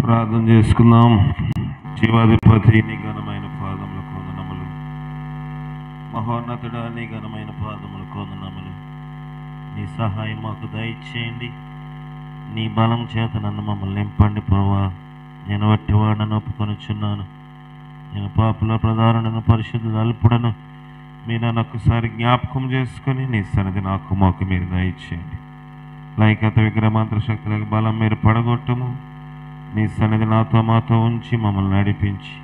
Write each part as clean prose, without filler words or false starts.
ప్రార్థన చేసుకుందాం. జీవాధిపతి నీ ఘనమైన పాదములకు వందనములు, మహోన్నతుడా నీ ఘనమైన పాదములకు వందనములు. నీ సహాయం మాకు దయచేయండి, నీ బలం చేత నన్ను మమ్మల్ని నింపండి ప్రభువా. నేను వట్టివాడను ఒప్పుకొనుచున్నాను, నేను పాపుల ప్రధానను పరిశుద్ధుల అల్పుడను. మీరు నన్ను ఒక్కసారి జ్ఞాపకం చేసుకొని నీ సన్నిధి నాకు మాకు మీరు దయచేయండి. లైకత విగ్రహమంత్ర శక్తులకు బలం మీరు పడగొట్టము. నీ సన్నిధి నాతో మాతో ఉంచి మమ్మల్ని నడిపించి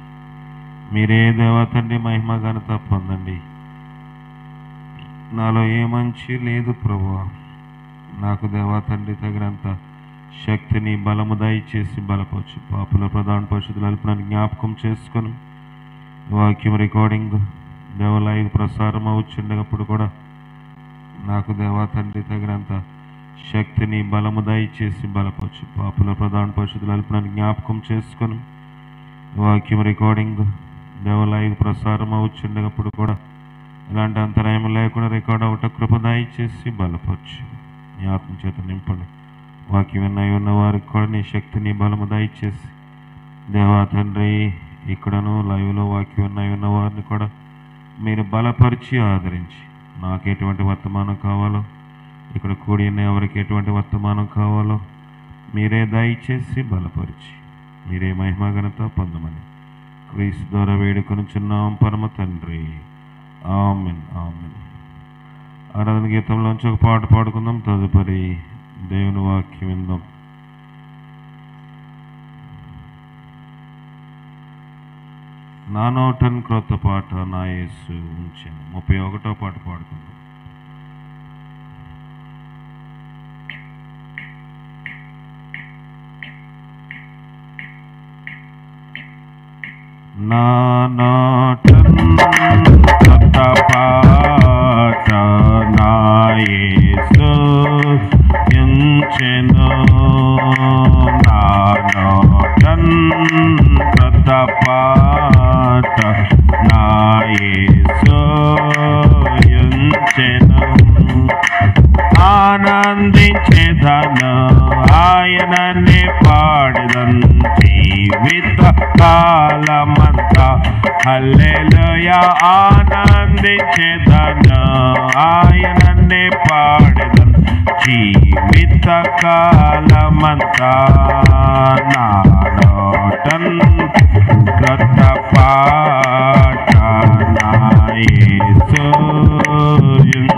మీరే దేవా తండ్రి మహిమ ఘనత పొందండి. నాలో ఏ మంచి లేదు ప్రభువా, నాకు దేవా తండ్రి తగినంత శక్తిని బలము దయచేసి బలపరచు. పాపుల ప్రధాన పరిశుద్ధులు అల్పునని జ్ఞాపకం చేసుకొని వాక్యం రికార్డింగ్ దేవ లైవ్ ప్రసారం అవుచుండేటప్పుడు కూడా నాకు దేవా తండ్రి తగినంత శక్తిని బలము దయచేసి బలపరచు. పాపుల ప్రధాన పరిశుద్ధులు అల్పునని జ్ఞాపకం చేసుకొని వాక్యం రికార్డింగ్ దేవ లైవ్ ప్రసారం అవుచుండేటప్పుడు కూడా ఎలాంటి అంతరాయం లేకుండా రికార్డ్ అవట కృప దయచేసి బలపరచు. నీ ఆత్మ చేత నింపండి. వాక్యం విన్నాయి ఉన్న వారికి కూడా నీ శక్తిని బలము దయచేసి దేవా తండ్రి ఇక్కడను లైవ్లో వాక్యం విన్నాయి ఉన్న వారిని కూడా మీరు బలపరిచి ఆదరించి నాకు ఎటువంటి వర్తమానం కావాలో, ఇక్కడ కూడి ఎవరికి ఎటువంటి వర్తమానం కావాలో మీరే దయచేసి బలపరిచి మీరే మహిమ ఘనత పొందమని క్రీస్తు ద్వారా వేడుకొనుచున్నాం పరమ తండ్రి. Amen amen. ఆరాధన గీతంలోంచి ఒక పాట పాడుకుందాం. తదుపరి దేవుని వాక్యం విందాం. నా నోటన్ క్రొత్త పాట నా యేసు ఉంచెను. 31వ పాట పాడుకుందాం. నా నోటన్ క్రొత్త పాట నా యేసు ఉంచెను. నా నోటన్ క్రొత్త పాట నా యేసు ఉంచెను. ఆనందించెదను ఆయననే పాడెదన్ జీవిత కాలమంతా హల్లెలూయా. ఆనందించెదను ఆయననే పాడెదన్ జీవిత కాలమంతా. నా నోటన్ క్రొత్త పాట నా యేసు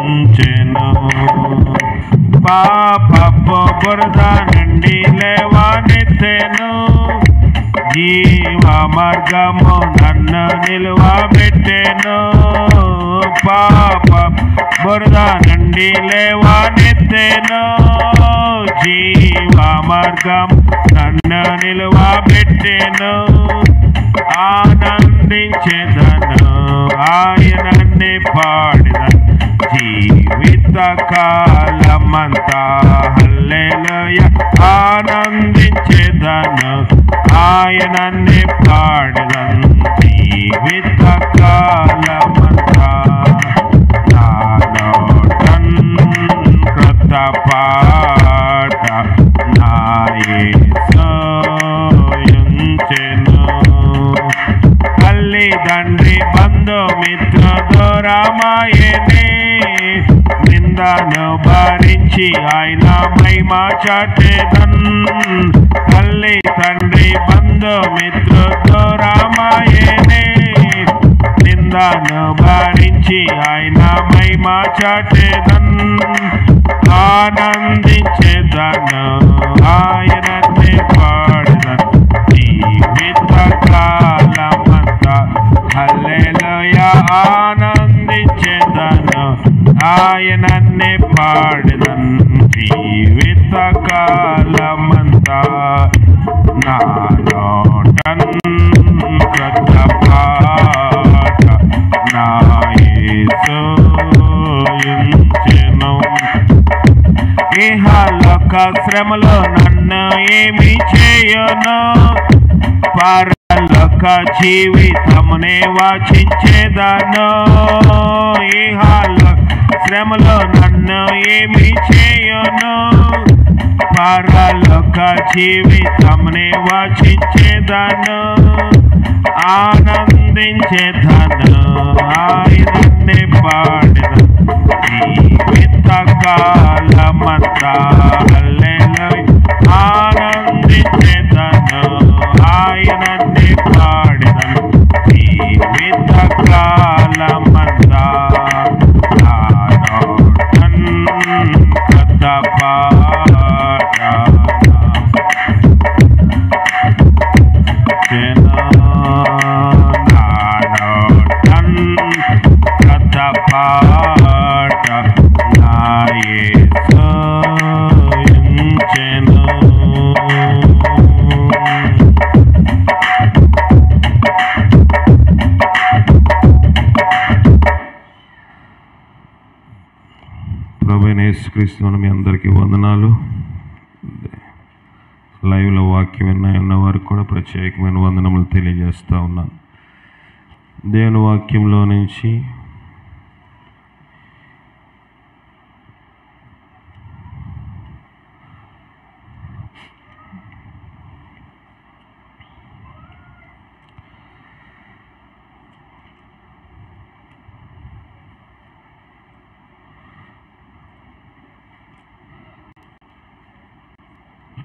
ఉంచెను. పాపపు బురద నుండి లేవనెత్తెను, జీవ మార్గము నన్ను నిలువబెట్టెను. పాప బురద నుండి లేవనెత్తెను, జీవ మార్గం నన్ను నిలువబెట్టెను. ఆనందించెదను ఆయననే పాడెదను జీవిత కాలమంతా హల్లెలూయా. ఆనందించెదను ఆయననే పాడెదను జీవిత కాలమంతా. నా నోటన్ క్రొత్త పాట నా యేసు ఉంచెను. తల్లిదండ్రి బంధుమిత్ర దూరమాయెనే, నిందను భరించి ఆయన మహిమ చాటెదన్. తల్లి తండ్రి బంధుమిత్ర దూరమాయెనే, నిందను భరించి ఆయన మహిమ చాటెదన్. ఆనందించెదను ఆయననే పాడెదన్ జీవిత కాలమంతా హల్లెలూయా. ఆనందించెదను ఆయననే పాడెదన్ జీవిత కాలమంతా. నా నోటన్ క్రొత్త పాట నా యేసు ఉంచెను. ఇహలోక శ్రమలో నన్ను ఏమి చేయను, పరలోక జీవితమునే వాంఛించెదను. ఇహలోక శ్రమలో నన్ను ఏమి చేయను, పరలోక జీవితంని వాంఛించేదను, ఆనందించేదను, ఆయననే పాడెదను జీవితకాలమంతా. హల్లెలూయా ఆనందించేదను, ఆయననే పాడెదను జీవితకాలమంతా. ప్రభువైన యేసుక్రీస్తు మీ అందరికీ వందనాలు. లైవ్లో వాక్యం ఉన్న వారికి కూడా ప్రత్యేకమైన వందనములు తెలియజేస్తూ ఉన్నాను. దేవుని వాక్యంలో నుంచి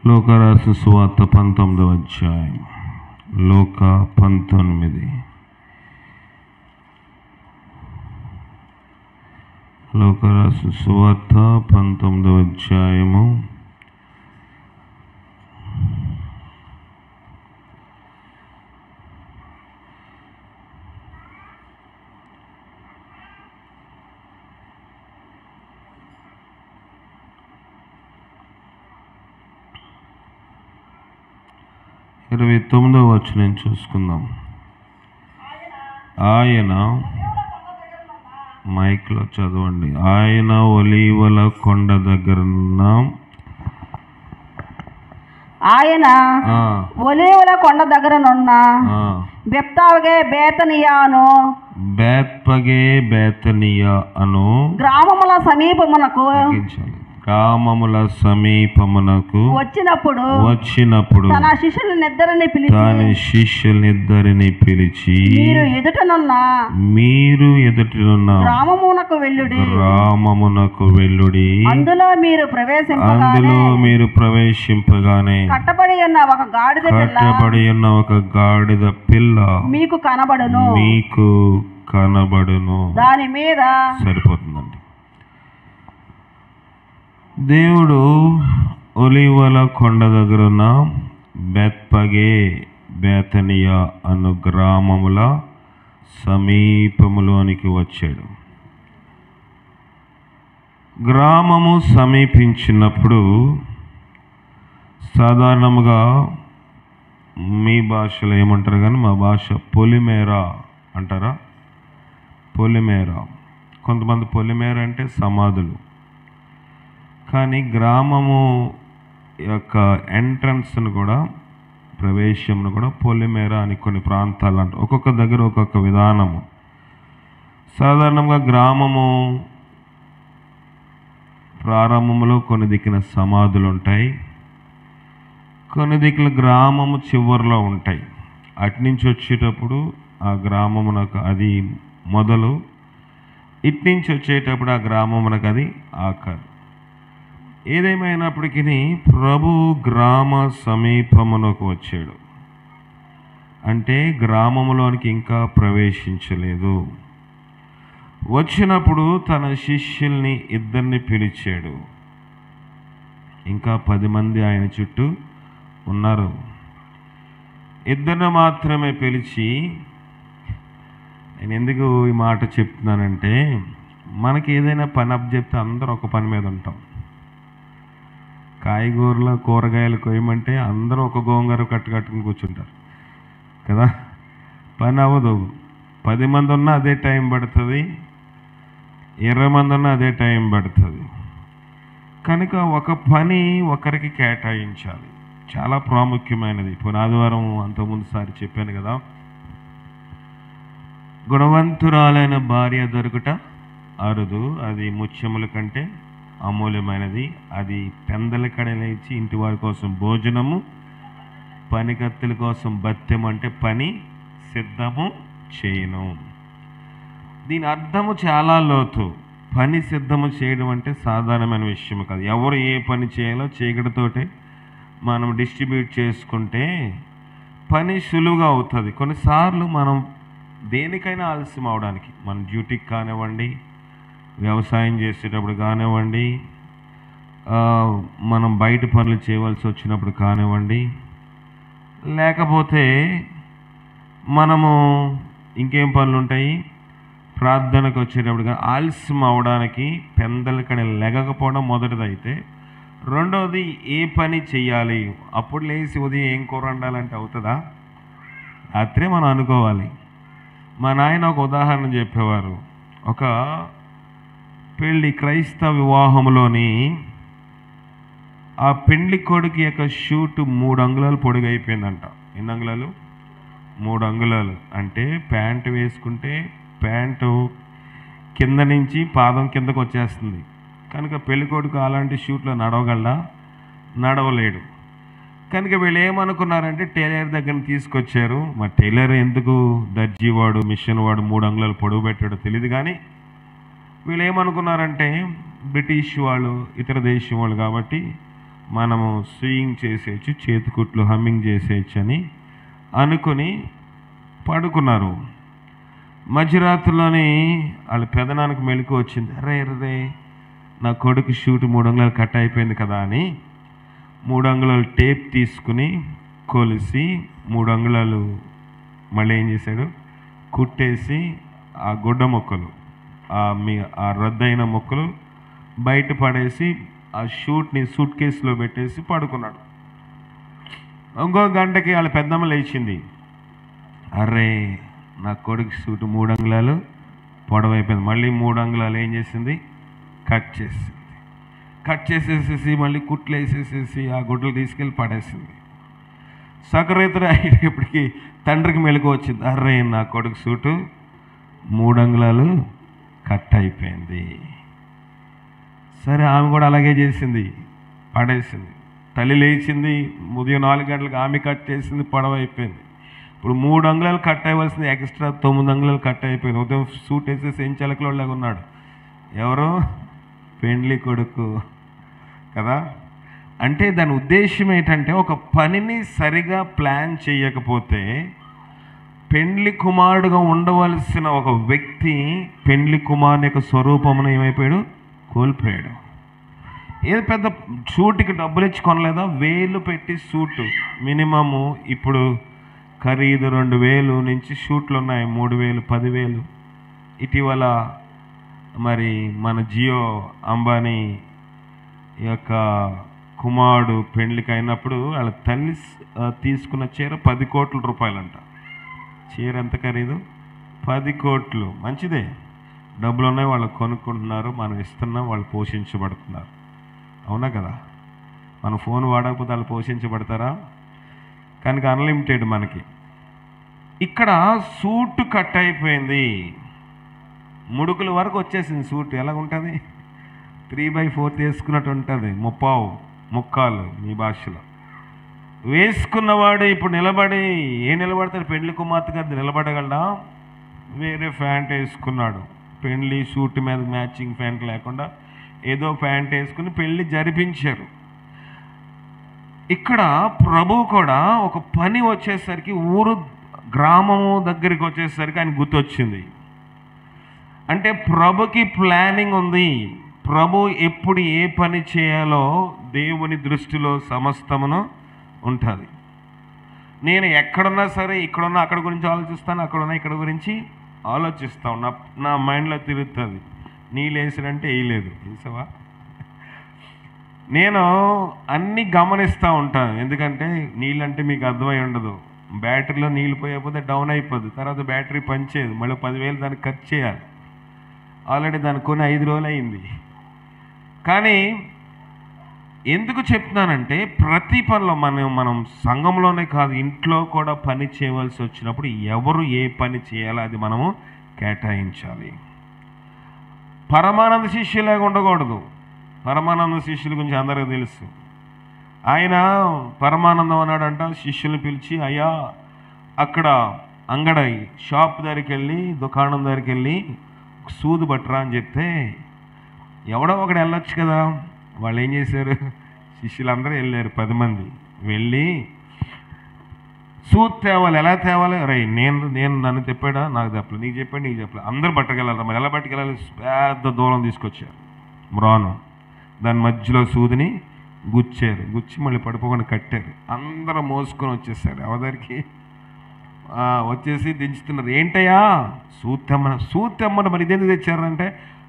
లూకా రాసిన సువార్త 19వ అధ్యాయం. లూకా 19. లూకా రాసిన సువార్త 19వ అధ్యాయము. ఇరవై 29వ వచనం చూసుకుందాం. ఆయన మైక్లో చదవండి. ఆయన ఒలీవల కొండ దగ్గరున్న బెత్పగే బేతనియా అను గ్రామముల సమీపమునకు వచ్చినప్పుడు తన శిష్యులనిద్దరిని పిలిచి మీరు ఎదుటనున్న గ్రామమునకు వెళ్ళుడి, అందులో మీరు ప్రవేశింపగానే కట్టబడి ఉన్న ఒక గాడిద పిల్ల మీకు కనబడును. దాని మీద సరిపోతుందండి. దేవుడు ఒలీవల కొండ దగ్గరున్న బెత్పగే బేతనియా అను గ్రామముల సమీపములోనికి వచ్చాడు. గ్రామము సమీపించినప్పుడు సాధారణముగా మీ భాషలో ఏమంటారు కానీ మా భాష పొలిమేర అంటారా? పొలిమేర. కొంతమంది పొలిమేర అంటే సమాధులు. కానీ గ్రామము యొక్క ఎంట్రన్స్ను కూడా, ప్రవేశంను కూడా పొలిమేర అని కొన్ని ప్రాంతాలు అంటారు. ఒక్కొక్క దగ్గర ఒక్కొక్క విధానము. సాధారణంగా గ్రామము ప్రారంభంలో కొన్ని దిక్కున సమాధులు ఉంటాయి, కొన్ని దిక్కుల గ్రామము చివరిలో ఉంటాయి. అట్నుంచి వచ్చేటప్పుడు ఆ గ్రామమునకు అది మొదలు, ఇట్నుంచి వచ్చేటప్పుడు ఆ గ్రామమునకు అది ఆఖరు. ఏదేమైనప్పటికీ ప్రభు గ్రామ సమీపమునకు వచ్చాడు. అంటే గ్రామములోనికి ఇంకా ప్రవేశించలేదు. వచ్చినప్పుడు తన శిష్యుల్ని ఇద్దరిని పిలిచాడు. ఇంకా 10 మంది ఆయన చుట్టూ ఉన్నారు. ఇద్దరిని మాత్రమే పిలిచి, నేను ఎందుకు ఈ మాట చెప్తున్నానంటే, మనకి ఏదైనా పని అప్పచెప్తే అందరూ ఒక పని మీద ఉంటాం. కాయగూరల కూరగాయలు కొయ్యమంటే అందరూ ఒక గోంగూర కట్టుకుని కూర్చుంటారు కదా. పని అవ్వదు. 10 మంది ఉన్నా అదే టైం పడుతుంది, 20 మంది ఉన్నా అదే టైం పడుతుంది. కనుక ఒక పని ఒకరికి కేటాయించాలి. చాలా ప్రాముఖ్యమైనది. ఆదివారం అంతకుముందుసారి చెప్పాను కదా, గుణవంతురాలైన భార్య దొరుకుట అరుదు, అది ముత్యముల కంటే అమూల్యమైనది. అది పెందలకడ లేచి ఇంటి వారి కోసం భోజనము, పనికత్తుల కోసం బత్తెము, అంటే పని సిద్ధము చేయను. దీని అర్థము చాలా లోతు. పని సిద్ధము చేయడం అంటే సాధారణమైన విషయం కాదు. ఎవరు ఏ పని చేయాలో చీకటితోటే మనం డిస్ట్రిబ్యూట్ చేసుకుంటే పని సులువుగా అవుతుంది. కొన్నిసార్లు మనం దేనికైనా ఆలస్యం అవడానికి, మన డ్యూటీకి కానివ్వండి, వ్యవసాయం చేసేటప్పుడు కానివ్వండి, మనం బయట పనులు చేయవలసి వచ్చినప్పుడు కానివ్వండి, లేకపోతే మనము ఇంకేం పనులు ఉంటాయి, ప్రార్థనకు వచ్చేటప్పుడు కానీ ఆలస్యం అవడానికి పెందలకడ లెగకపోవడం మొదటిదైతే, రెండవది ఏ పని చెయ్యాలి. అప్పుడు లేచి ఉదయం ఏం కూర వండాలంటే అవుతుందా? రాత్రే మనం అనుకోవాలి. మా నాయన ఒక ఉదాహరణ చెప్పేవారు. ఒక పెళ్ళి, క్రైస్తవ వివాహంలోని ఆ పెండ్లి కొడుకు యొక్క షూట్ 3 అంగుళాలు పొడుగైపోయిందంట. ఎన్ని అంగుళాలు? 3 అంగుళాలు. అంటే ప్యాంటు వేసుకుంటే ప్యాంటు కింద నుంచి పాదం కిందకు వచ్చేస్తుంది. కనుక పెళ్లి కొడుకు అలాంటి షూట్లో నడవగలడా? నడవలేడు. కనుక వీళ్ళు ఏమనుకున్నారంటే టైలర్ దగ్గర తీసుకొచ్చారు. మరి టైలర్ ఎందుకు, దర్జీ వాడు, మిషన్ వాడు 3 అంగుళాలు పొడవు పెట్టాడో తెలియదు. కానీ వీళ్ళు ఏమనుకున్నారంటే బ్రిటిష్ వాళ్ళు, ఇతర దేశం వాళ్ళు కాబట్టి మనము స్వింగ్ చేసేయచ్చు, చేతికుట్లు హమ్మింగ్ చేసేయచ్చు అని అనుకుని పడుకున్నారు. మధ్యరాత్రిలోని వాళ్ళ పెదనానికి మెలకు వచ్చింది. అరే రే, నా కొడుకు షూట్ 3 అంగుళాలు కట్ అయిపోయింది కదా అని 3 అంగుళాలు టేప్ తీసుకుని కొలిసి 3 అంగుళాలు మళ్ళీ ఏం చేశాడు, కుట్టేసి ఆ గుడ్డ ముక్కలు, ఆ రద్దయిన ముక్కలు బయట పడేసి ఆ షూట్ని సూట్ కేసులో పెట్టేసి పడుకున్నాడు. ఇంకో గంటకి వాళ్ళ పెద్దమ్మ లేచింది. అరే, నా కొడుకు షూట్ 3 అంగుళాలు పొడవైపోయింది. మళ్ళీ 3 అంగుళాలు ఏం చేసింది, కట్ చేసేసేసి మళ్ళీ కుట్లు వేసేసేసి ఆ గుడ్డలు తీసుకెళ్ళి పడేసింది. సకరేతర అయ్యేటప్పటికి తండ్రికి మెలకు వచ్చింది. అరే, నా కొడుకు షూటు 3 అంగుళాలు కట్ అయిపోయింది. సరే, ఆమె కూడా అలాగే చేసింది, పడేసింది. తల్లి లేచింది, ఉదయం 4 గంటలకు ఆమె కట్ చేసింది, పొడవ అయిపోయింది. ఇప్పుడు 3 అంగుళాలు కట్ అయ్యవలసింది ఎక్స్ట్రా 9 అంగుళాలు కట్ అయిపోయింది. ఉదయం సూట్ వేసేసి ఏం చిలకలోలాగా ఉన్నాడు. ఎవరు? పెండ్లి కొడుకు కదా. అంటే దాని ఉద్దేశం ఏంటంటే, ఒక పనిని సరిగా ప్లాన్ చేయకపోతే పెండ్లి కుమారుడుగా ఉండవలసిన ఒక వ్యక్తి పెండ్లి కుమారుని యొక్క స్వరూపమును ఏమైపోయాడు, కోల్పోయాడు. ఏది పెద్ద సూట్కి డబ్బులు ఇచ్చి కొనలేదా? 1000 పెట్టి సూటు మినిమము. ఇప్పుడు ఖరీదు 2000 నుంచి షూట్లు ఉన్నాయి, 3000, 10,000. ఇటీవల మరి మన జియో అంబానీ యొక్క కుమారుడు పెండ్లికి అయినప్పుడు వాళ్ళ తల్లి తీసుకున్న చీర 10 కోట్ల రూపాయలంట. చీర ఎంత ఖరీదు? 10 కోట్లు. మంచిదే, డబ్బులు ఉన్నాయి, వాళ్ళు కొనుక్కుంటున్నారు, మనం ఇస్తున్నాం, వాళ్ళు పోషించబడుతున్నారు. అవునా కదా? మన ఫోన్ వాడకపోతే వాళ్ళు పోషించబడతారా? కనుక అన్లిమిటెడ్ మనకి. ఇక్కడ సూట్ కట్ అయిపోయింది, ముడుకుల వరకు వచ్చేసింది. సూట్ ఎలా ఉంటుంది? 3/4 వేసుకున్నట్టు ఉంటుంది, ముక్కాలు మీ భాషలో. వేసుకున్నవాడు ఇప్పుడు నిలబడి నిలబడతాడు? పెండ్లి కుమార్తె గారు నిలబడగలడా? వేరే ప్యాంట్ వేసుకున్నాడు. పెండ్లి సూట్ మీద మ్యాచింగ్ ప్యాంట్ లేకుండా ఏదో ప్యాంట్ వేసుకుని పెళ్ళి జరిపించారు. ఇక్కడ ప్రభు కూడా ఒక పని వచ్చేసరికి, గ్రామము దగ్గరికి వచ్చేసరికి ఆయన గుర్తొచ్చింది. అంటే ప్రభుకి ప్లానింగ్ ఉంది. ప్రభు ఎప్పుడు ఏ పని చేయాలో దేవుని దృష్టిలో సమస్తమును ఉంటుంది. నేను ఎక్కడున్నా సరే, ఇక్కడున్నా అక్కడ గురించి ఆలోచిస్తాను, అక్కడున్నా ఇక్కడ గురించి ఆలోచిస్తాను. నా మైండ్లో తిరుగుతుంది. నీళ్ళు వేసాడంటే వేయలేదు, వేసావా? నేను అన్నీ గమనిస్తూ ఉంటాను. ఎందుకంటే నీళ్ళంటే మీకు అర్థమై ఉండదు. బ్యాటరీలో నీళ్ళు పోయకపోతే డౌన్ అయిపోద్ది, తర్వాత బ్యాటరీ పనిచేయదు, మళ్ళీ 10,000 దానికి ఖర్చు చేయాలి. ఆల్రెడీ దానికి కొని 5 రోజులు అయింది. కానీ ఎందుకు చెప్తున్నానంటే, ప్రతి పనిలో మనం సంఘంలోనే కాదు, ఇంట్లో కూడా పని చేయవలసి వచ్చినప్పుడు ఎవరు ఏ పని చేయాలో అది మనము కేటాయించాలి. పరమానంద శిష్యులాగా ఉండకూడదు. పరమానంద శిష్యుల గురించి అందరికీ తెలుసు. ఆయన పరమానందం అన్నాడంట శిష్యుల్ని పిలిచి, అయ్యా అక్కడ అంగడి షాప్ దగ్గరికి వెళ్ళి, దుకాణం దగ్గరికి వెళ్ళి సూది పట్టరా అని చెప్తే, ఎవడో ఒకడు వెళ్ళొచ్చు కదా. వాళ్ళు ఏం చేశారు, శిష్యులందరూ వెళ్ళారు, 10 మంది వెళ్ళి సూది తేవాలి. ఎలా తేవాలి? నేను నన్ను చెప్పాడా, నాకు చెప్పలేదు, నీకు చెప్పాడు, నీకు చెప్పలేదు, అందరూ పట్టుకెళ్ళాలి. మరి ఎలా పట్టుకెళ్ళాలి? పెద్ద దూరం తీసుకొచ్చారు మ్రాను, దాని మధ్యలో సూదిని గుచ్చారు, గుచ్చి మళ్ళీ పడిపోకుండా కట్టారు. అందరూ మోసుకొని వచ్చేసారు ఎవరికి వచ్చేసి దించుతున్నారు. ఏంటయ్యా సూది తెమ్మని. మరి ఇదేందుకు తెచ్చారంటే,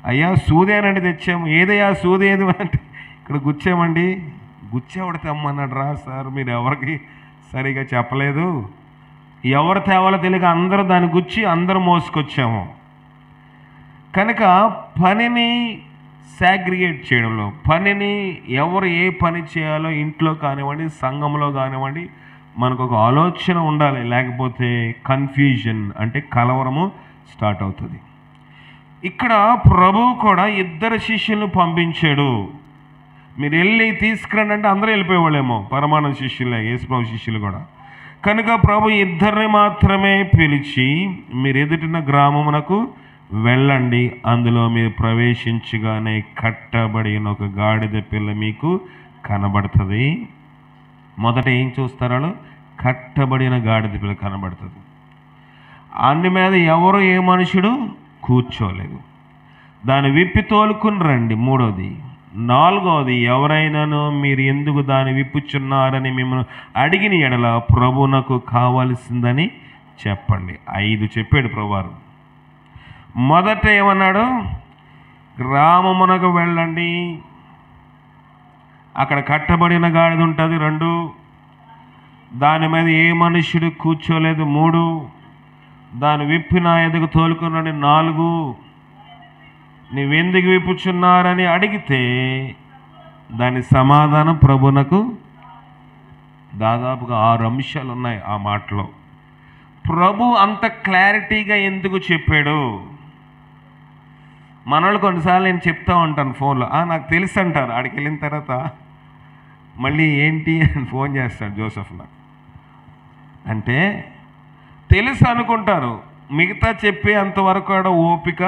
అయ్యా సూదేనండి తెచ్చాము. ఏదయ్యా సూది ఏది అంటే, ఇక్కడ గుచ్చామండి. గుచ్చేవాడు తెమ్మన్నాడు రా సార్, మీరు ఎవరికి సరిగా చెప్పలేదు. ఎవరు తేవాలో తెలియక అందరూ దాన్ని గుచ్చి అందరూ మోసుకొచ్చాము. కనుక పనిని సాగ్రిగేట్ చేయడంలో, పనిని ఎవరు ఏ పని చేయాలో ఇంట్లో కానివ్వండి, సంఘంలో కానివ్వండి, మనకు ఒక ఆలోచన ఉండాలి. లేకపోతే కన్ఫ్యూజన్ అంటే కలవరము స్టార్ట్ అవుతుంది. ఇక్కడ ప్రభువు కూడా 2 శిష్యులను పంపించాడు. మీరు వెళ్ళి తీసుకురండి అంటే అందరూ వెళ్ళిపోయేవాళ్ళేమో, పరమానంద శిష్యులే, యేసుప్రభు శిష్యులు కూడా. కనుక ప్రభు 2 మాత్రమే పిలిచి, మీరు ఎదుటిన గ్రామమునకు వెళ్ళండి, అందులో మీరు ప్రవేశించగానే కట్టబడిన ఒక గాడిద పిల్ల మీకు కనబడుతుంది. మొదట ఏం చూస్తారో, కట్టబడిన గాడిద పిల్ల కనబడుతుంది. అన్ని మీద ఎవరు ఏ మనుషుడు కూర్చోలేదు. దాన్ని విప్పి తోలుకుని రండి. 3వది. 4వది, ఎవరైనాను మీరు ఎందుకు దాన్ని విప్పుచున్నారని మిమ్మల్ని అడిగిన ఎడల ప్రభువునకు కావాల్సిందని చెప్పండి. 5 చెప్పాడు ప్రభువారు. మొదట ఏమన్నాడు, గ్రామమునకు వెళ్ళండి, అక్కడ కట్టబడిన గాడిద ఉంటుంది. 2, దాని మీద ఏ మనుష్యుడు కూర్చోలేదు. 3, దాన్ని విప్పి నా ఎదుగు తోలుకున్నాడు. 4, నీవెందుకు విప్పుచున్నారని అడిగితే దాని సమాధానం ప్రభునకు. దాదాపుగా 6 అంశాలు ఉన్నాయి ఆ మాటలో. ప్రభు అంత క్లారిటీగా ఎందుకు చెప్పాడు? మనోళ్ళు కొన్నిసార్లు నేను చెప్తా ఉంటాను ఫోన్లో, నాకు తెలుసు అంటారు. ఆడికి వెళ్ళిన తర్వాత మళ్ళీ ఏంటి అని ఫోన్ చేస్తాడు జోసెఫ్ నాకు. అంటే తెలుసు అనుకుంటారు, మిగతా చెప్పే అంతవరకు కూడా ఓపిక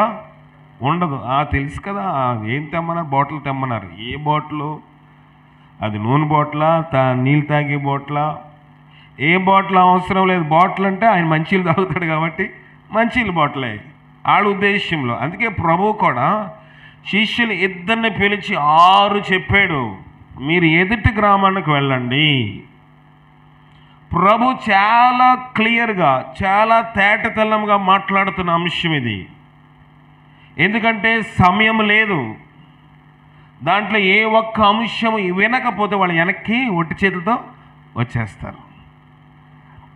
ఉండదు. తెలుసు కదా, ఏం తెమ్మన్నారు, బాటిల్ తెమ్మన్నారు. ఏ బాటిల్? అది నూనె బాటిలా, నీళ్ళు తాగే బాటిలా? ఏ బాటిల్ అవసరం లేదు. బాటిల్ అంటే ఆయన మంచిలు తాగుతాడు కాబట్టి మంచిలు బాటిలే వాళ్ళ ఉద్దేశంలో. అందుకే ప్రభు కూడా శిష్యులు 2 పిలిచి 6 చెప్పాడు, మీరు ఎదుటి గ్రామానికి వెళ్ళండి. ప్రభు చాలా క్లియర్గా, చాలా తేటతెల్లంగా మాట్లాడుతున్న అంశం ఇది. ఎందుకంటే సమయం లేదు. దాంట్లో ఏ ఒక్క అంశం వినకపోతే వాళ్ళు వెనక్కి ఒట్టి చేతులతో వచ్చేస్తారు.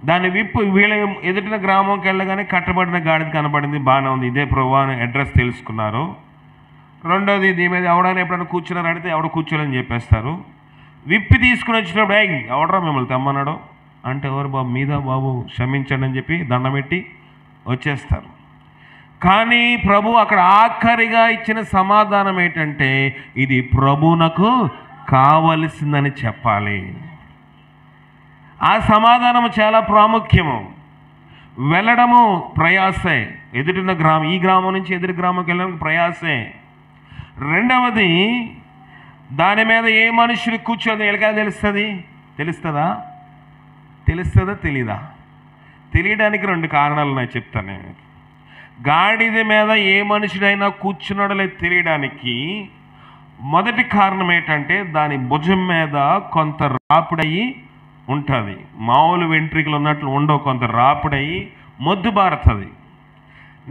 దాని విప్పు వీళ్ళ ఎదుటిన గ్రామంకి వెళ్ళగానే కట్టబడిన గాడిద కనబడింది. బాగానే ఉంది, ఇదే ప్రభు అని అడ్రస్ తెలుసుకున్నారు. 2వది, దీని మీద ఎవడైనా ఎప్పుడైనా కూర్చున్నారు అడిగితే ఎవడ కూర్చోలేని చెప్పేస్తారు. విప్పి తీసుకుని వచ్చినప్పుడు ఎవడరా మిమ్మల్ని తెమ్మన్నాడు అంటే, ఎవరు బాబు మీద బాబు క్షమించండి అని చెప్పి దండం పెట్టి వచ్చేస్తారు. కానీ ప్రభు అక్కడ ఆఖరిగా ఇచ్చిన సమాధానం ఏంటంటే, ఇది ప్రభువునకు కావలసిందని చెప్పాలి. ఆ సమాధానం చాలా ప్రాముఖ్యము. వెళ్ళడము ప్రయాసే, ఎదుటిన గ్రామం, ఈ గ్రామం నుంచి ఎదుటి గ్రామంకి వెళ్ళడం ప్రయాసే. 2వది, దాని మీద ఏ మనుషులు కూర్చోదు ఎలాగ తెలుస్తుంది? తెలుస్తుందా తెలీదా? తెలియడానికి 2 కారణాలు ఉన్నాయి, చెప్తాను నేను. గాడిద మీద ఏ మనుషుడైనా కూర్చున్నాడో లేదు తెలియడానికి మొదటి కారణం ఏంటంటే, దాని భుజం మీద కొంత రాపిడయి ఉంటుంది. మామూలు వెంట్రికలు ఉన్నట్లు ఉండవు, కొంత రాపిడయి మొద్దుబారుతుంది.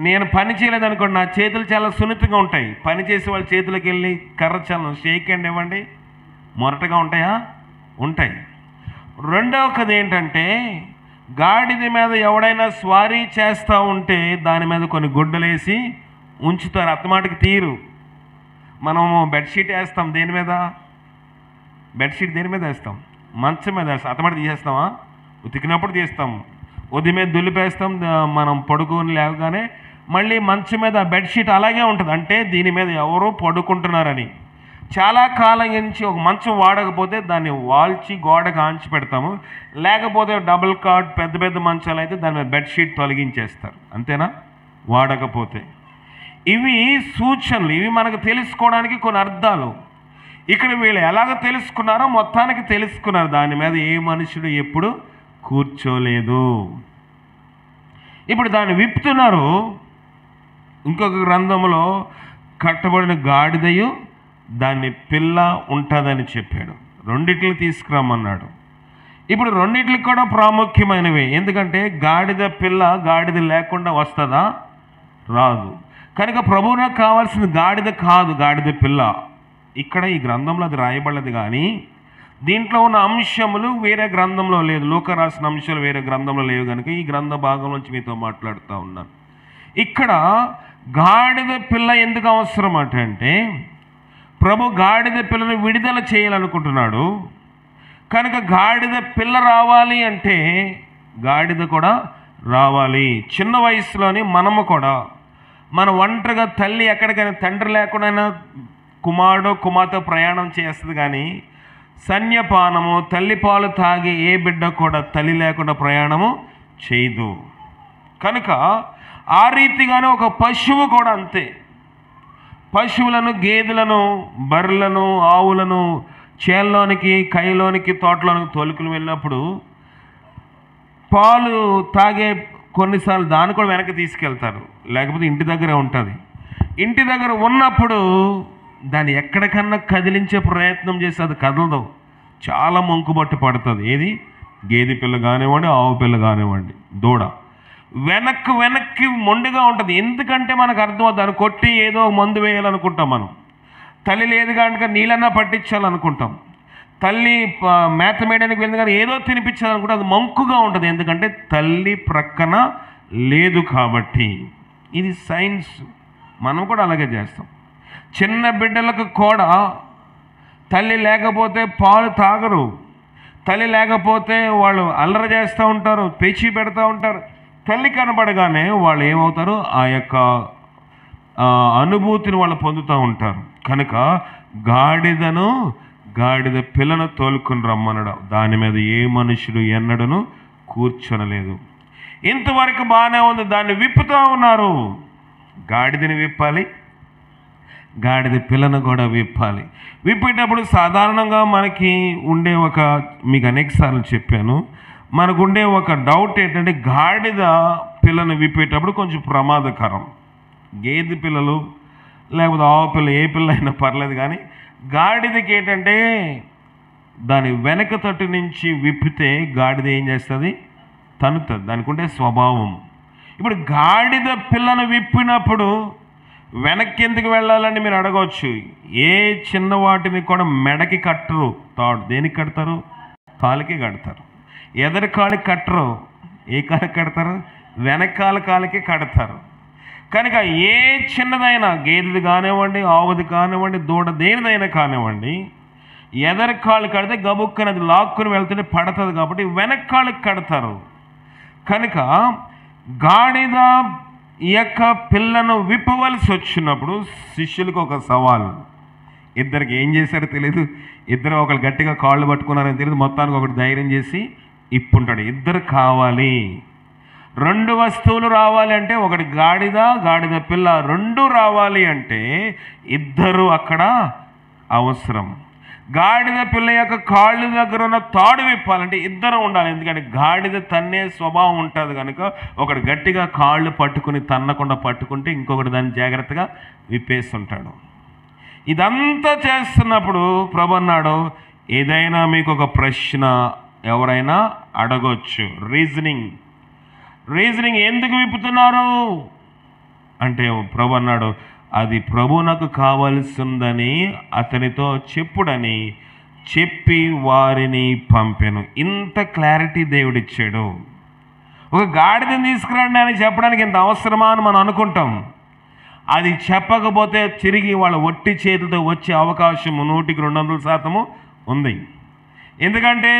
నేను పని చేయలేదనుకోండి, నా చేతులు చాలా సున్నితంగా ఉంటాయి. పని చేసే వాళ్ళ చేతులకు వెళ్ళి కర్ర చాలా షేక్ హ్యాండ్ ఇవ్వండి, మొరటగా ఉంటాయా? ఉంటాయి. 2వది ఏంటంటే, గాడిద మీద ఎవడైనా స్వారీ చేస్తూ ఉంటే దాని మీద కొన్ని గుడ్డలేసి ఉంచుతారు, అత్తమాటికి తీరు. మనము బెడ్షీట్ వేస్తాం, దేని మీద? బెడ్షీట్ దేని మీద వేస్తాం? మంచం మీద వేస్తాం. అత్తమాటికి తీసేస్తామా? ఉతికినప్పుడు తీస్తాం. ఉది మీద దులిపేస్తాం, మనం పడుకొని లేవగానే మళ్ళీ మంచం మీద బెడ్షీట్ అలాగే ఉంటుంది. అంటే దీని మీద ఎవరో పడుకుంటున్నారని. చాలా కాలం నుంచి ఒక మంచం వాడకపోతే దాన్ని వాల్చి గోడకు ఆంచి పెడతాము, లేకపోతే డబుల్ కాట్ పెద్ద పెద్ద మంచాలు అయితే దాని మీద బెడ్షీట్ తొలగించేస్తారు, అంతేనా? వాడకపోతే. ఇవి సూచనలు, ఇవి మనకు తెలుసుకోవడానికి కొన్ని అర్థాలు. ఇక్కడ వీళ్ళు ఎలాగ తెలుసుకున్నారో మొత్తానికి తెలుసుకున్నారు. దాని మీద ఏ మనుషుడు ఎప్పుడు కూర్చోలేదు. ఇప్పుడు దాన్ని విప్పుతున్నారు. ఇంకొక గ్రంథంలో కట్టబడిన గాడిదయు దాన్ని పిల్ల ఉంటుందని చెప్పాడు. రెండిట్లు తీసుకురమ్మన్నాడు. ఇప్పుడు రెండిట్లకి కూడా ప్రాముఖ్యమైనవి. ఎందుకంటే గాడిద పిల్ల గాడిద లేకుండా వస్తుందా? రాదు. కనుక ప్రభువునకు కావాల్సిన గాడిద కాదు, గాడిద పిల్ల. ఇక్కడ ఈ గ్రంథంలో అది రాయబడలేదు, కానీ దీంట్లో ఉన్న అంశములు వేరే గ్రంథంలో లేదు. లూకా రాసిన అంశాలు వేరే గ్రంథంలో లేవు కనుక ఈ గ్రంథ భాగం నుంచి మీతో మాట్లాడుతూ ఉన్నాను. ఇక్కడ గాడిద పిల్ల ఎందుకు అవసరం అంటే ప్రభు గాడిద పిల్లను విడుదల చేయాలనుకుంటున్నాడు. కనుక గాడిద పిల్ల రావాలి అంటే గాడిద కూడా రావాలి. చిన్న వయసులోని మనము కూడా మన ఒంటరిగా తల్లి ఎక్కడికైనా తండ్రి లేకుండా కుమారుడు కుమార్తె ప్రయాణం చేస్తుంది, కానీ సన్యపానము తల్లిపాలు తాగి ఏ బిడ్డ కూడా తల్లి లేకుండా ప్రయాణము చేయదు. కనుక ఆ రీతిగానే ఒక పశువు కూడా అంతే. పశువులను, గేదెలను, బర్రెలను, ఆవులను చేల్లోనికి, కైలోనికి, తోటలోనికి తోలుకుని వెళ్ళినప్పుడు పాలు తాగే కొన్నిసార్లు దాన్ని కూడా వెనక్కి తీసుకెళ్తారు, లేకపోతే ఇంటి దగ్గరే ఉంటుంది. ఇంటి దగ్గర ఉన్నప్పుడు దాన్ని ఎక్కడికన్నా కదిలించే ప్రయత్నం చేసి అది కదలదు, చాలా మొంకుబట్టు పడుతుంది. ఏది? గేదె పిల్ల కానివ్వండి, ఆవు పిల్ల కానివ్వండి, దూడ వెనక్కి మొండిగా ఉంటుంది. ఎందుకంటే మనకు అర్థమవుతుంది, దాన్ని కొట్టి ఏదో మందు వేయాలనుకుంటాం మనం. తల్లి లేదు కనుక నీళ్ళన్నా పట్టించాలనుకుంటాం. తల్లి మేత మేయడానికి వెళ్ళింది కానీ ఏదో తినిపించాలనుకుంటే అది మంకుగా ఉంటుంది, ఎందుకంటే తల్లి ప్రక్కన లేదు కాబట్టి. ఇది సైన్స్. మనం కూడా అలాగే చేస్తాం. చిన్న బిడ్డలకు కూడా తల్లి లేకపోతే పాలు తాగరు. తల్లి లేకపోతే వాళ్ళు అల్లరి చేస్తూ ఉంటారు, పేచీ పెడతా ఉంటారు. తల్లి కనబడగానే వాళ్ళు ఏమవుతారు? ఆ యొక్క అనుభూతిని వాళ్ళు పొందుతూ ఉంటారు. కనుక గాడిద పిల్లను తోలుకుని రమ్మనడం, దాని మీద ఏ మనుషుడు ఎన్నడను కూర్చొనలేదు. ఇంతవరకు బాగానే ఉంది. దాన్ని విప్పుతూ ఉన్నారు. గాడిదని విప్పాలి, గాడిద పిల్లను కూడా విప్పాలి. విప్పేటప్పుడు సాధారణంగా మనకి ఉండే మీకు అనేకసార్లు చెప్పాను, మనకు ఉండే ఒక డౌట్ ఏంటంటే గాడిద పిల్లను విప్పేటప్పుడు కొంచెం ప్రమాదకరం. గేదె పిల్లలు లేకపోతే ఆవు పిల్ల, ఏ పిల్ల అయినా పర్లేదు, కానీ గాడిదకి ఏంటంటే దాని వెనక తట్టు నుంచి విప్పితే గాడిద ఏం చేస్తుంది? తనుతుంది. దానికి ఉండే స్వభావం. ఇప్పుడు గాడిద పిల్లను విప్పినప్పుడు వెనక్కి ఎందుకు వెళ్ళాలని మీరు అడగవచ్చు. ఏ చిన్న వాటిని కూడా మెడకి కట్టరు, తాడు దేనికి కడతారు? కాలికి కడతారు. ఎదరి కాలికి కట్టరు, ఏ కాలికి కడతారు? వెనకాల కాలికి కడతారు. కనుక ఏ చిన్నదైనా, గేదెది కానివ్వండి, ఆవుది కానివ్వండి, దూడ దేనిదైనా కానివ్వండి, ఎదరి కాలు కడితే గబుక్కని అది లాక్కుని వెళ్తుంటే పడుతుంది కాబట్టి వెనకాలకు కడతారు. కనుక గాడిద ఈ యొక్క పిల్లను విప్పవలసి వచ్చినప్పుడు శిష్యులకు ఒక సవాల్. ఇద్దరికి ఏం చేశారో తెలియదు, ఇద్దరు ఒకరు గట్టిగా కాళ్ళు పట్టుకున్నారని తెలియదు, మొత్తానికి ఒకటి ధైర్యం చేసి ఇప్పుంటాడు. ఇద్దరు కావాలి. రెండు వస్తువులు రావాలి అంటే, ఒకటి గాడిద పిల్ల, రెండు రావాలి అంటే ఇద్దరు అక్కడ అవసరం. గాడిద పిల్ల యొక్క కాళ్ళు దగ్గర ఉన్న తాడు విప్పాలంటే ఇద్దరు ఉండాలి. ఎందుకంటే గాడిద తన్నే స్వభావం ఉంటుంది కనుక ఒకడు గట్టిగా కాళ్ళు పట్టుకుని తన్నకుండా పట్టుకుంటే ఇంకొకటి దాన్ని జాగ్రత్తగా విప్పేస్తుంటాడు. ఇదంతా చేస్తున్నప్పుడు ప్రభు అన్నాడు, ఏదైనా మీకు ఒక ప్రశ్న ఎవరైనా అడగొచ్చు. రీజనింగ్ ఎందుకు విప్పుతున్నారు అంటే ప్రభు అన్నాడు, అది ప్రభువునకు కావలసిందని అతనితో చెప్పుడని చెప్పి వారిని పంపెను. ఇంత క్లారిటీ దేవుడిచ్చాడు. ఒక గాడిదని తీసుకురండి అని చెప్పడానికి ఇంత అవసరమా అని మనం అనుకుంటాం. అది చెప్పకపోతే తిరిగి వాళ్ళ ఒట్టి చేతులతో వచ్చే అవకాశం 100% ఉంది. ఎందుకంటే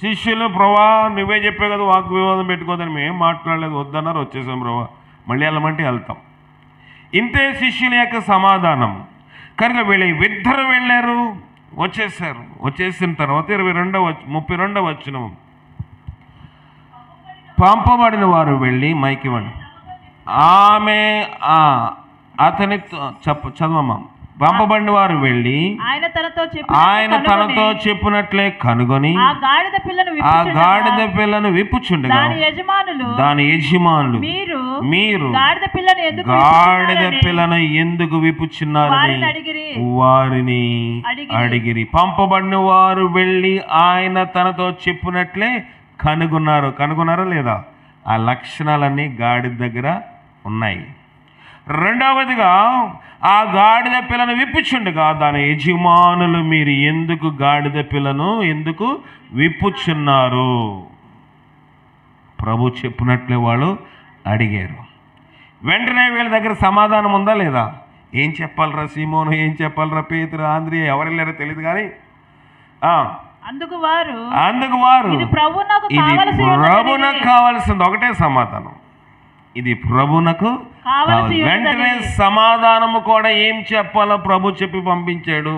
శిష్యులు, ప్రభా నువ్వే చెప్పే కదా వాక్ వివాదం పెట్టుకోదని మేము మాట్లాడలేదు, వద్దన్నారు, వచ్చేసాం ప్రభా, మళ్ళీ వెళ్ళమంటే వెళ్తాం. ఇంతే శిష్యుల యొక్క సమాధానం. కనుక ఇద్దరు వెళ్ళారు, వచ్చేసారు. వచ్చేసిన తర్వాత 32 వచనం, పంపబడిన వారు వెళ్ళి మైకివ్వండి ఆమె అతనితో చదవమ్మా. పంపబడిన వారు వెళ్ళి ఆయన తనతో చెప్పినట్లే కనుగొని ఆ గాడిద పిల్లను విప్పుచుండగా దాని యజమానులు మీరు గాడిద పిల్లను ఎందుకు విప్పుచున్నారని వారిని అడిగిరి. పంపబడిన వారు వెళ్ళి ఆయన తనతో చెప్పినట్లే కనుగొన్నారా లేదా? ఆ లక్షణాలన్నీ గాడిద దగ్గర ఉన్నాయి. రెండవదిగా, ఆ గాడిద పిల్లను విప్పుచుండగా దాని యజమానులు మీరు ఎందుకు గాడిద పిల్లను ఎందుకు విప్పుచున్నారు? ప్రభు చెప్పినట్లే వాళ్ళు అడిగారు. వెంటనే వీళ్ళ దగ్గర సమాధానం ఉందా లేదా? ఏం చెప్పాలరా సీమోను, ఏం చెప్పాలరా పేతురు, ఆంద్రియా, ఎవరు వెళ్ళారో తెలియదు కానీ అందుకు వారు ఇది ప్రభునకు కావలసింది ఒకటే సమాధానం, ఇది ప్రభునకు. వెంటనే సమాధానము కూడా ఏం చెప్పాలో ప్రభు చెప్పి పంపించాడు.